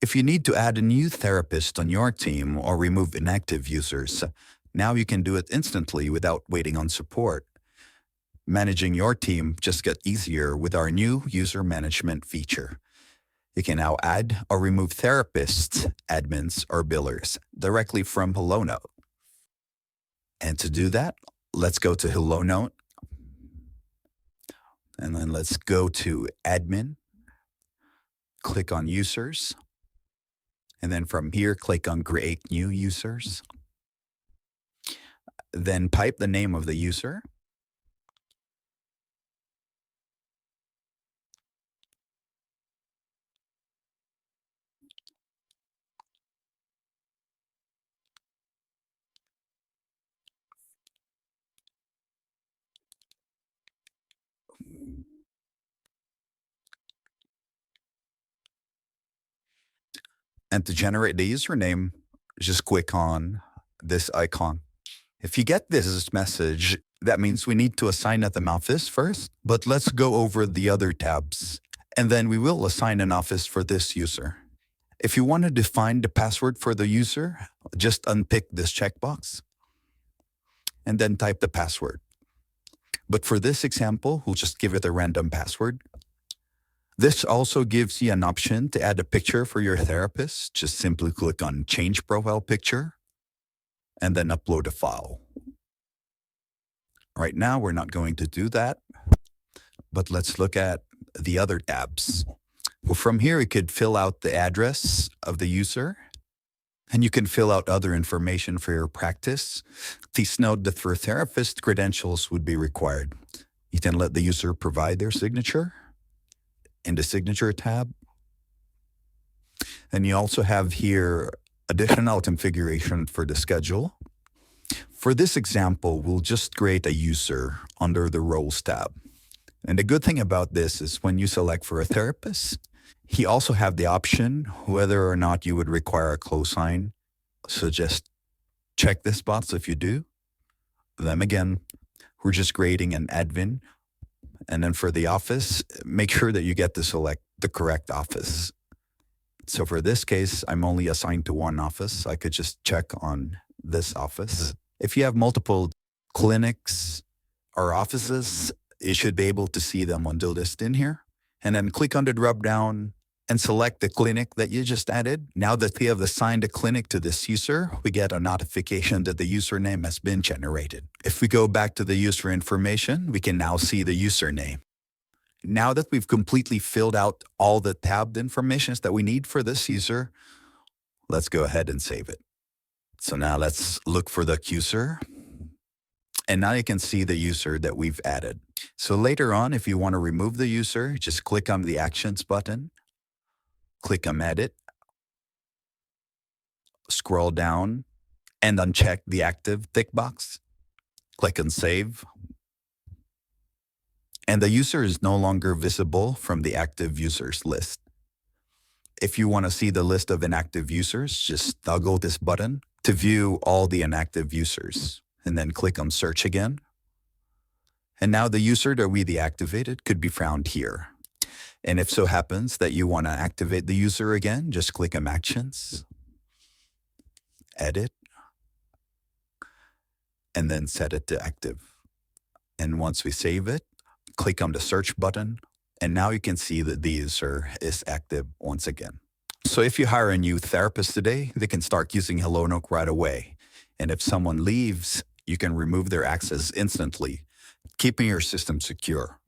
If you need to add a new therapist on your team or remove inactive users, now you can do it instantly without waiting on support. Managing your team just got easier with our new user management feature. You can now add or remove therapists, admins, or billers directly from HelloNote. And to do that, let's go to HelloNote, and then let's go to admin, click on users, and then from here, click on create new users. Then type the name of the user. And to generate the username, just click on this icon. If you get this message, that means we need to assign an office first, but let's go over the other tabs, and then we will assign an office for this user. If you want to define the password for the user, just unpick this checkbox and then type the password. But for this example, we'll just give it a random password. This also gives you an option to add a picture for your therapist. Just simply click on Change Profile Picture and then upload a file. Right now, we're not going to do that, but let's look at the other tabs. Well, from here, you could fill out the address of the user, and you can fill out other information for your practice. Please note that for therapist, credentials would be required. You can let the user provide their signature in the signature tab. And you also have here additional configuration for the schedule. For this example, we'll just create a user under the roles tab. And the good thing about this is when you select for a therapist, he also have the option whether or not you would require a cosign. So just check this box if you do. Then again, we're just creating an admin. And then for the office, make sure that you get to select the correct office. So for this case, I'm only assigned to one office. I could just check on this office. If you have multiple clinics or offices, you should be able to see them on the list in here. And then click on the drop down and select the clinic that you just added. Now that we have assigned a clinic to this user, we get a notification that the username has been generated. If we go back to the user information, we can now see the username. Now that we've completely filled out all the tabbed information that we need for this user, let's go ahead and save it. So now let's look for the user. And now you can see the user that we've added. So later on, if you want to remove the user, just click on the Actions button, click on Edit, scroll down, and uncheck the active tick box. Click on Save. And the user is no longer visible from the active users list. If you want to see the list of inactive users, just toggle this button to view all the inactive users, and then click on Search again. And now the user that we deactivated could be found here. And if so happens that you want to activate the user again, just click on Actions, Edit, and then set it to active. And once we save it, click on the Search button, and now you can see that the user is active once again. So if you hire a new therapist today, they can start using HelloNote right away. And if someone leaves, you can remove their access instantly, keeping your system secure.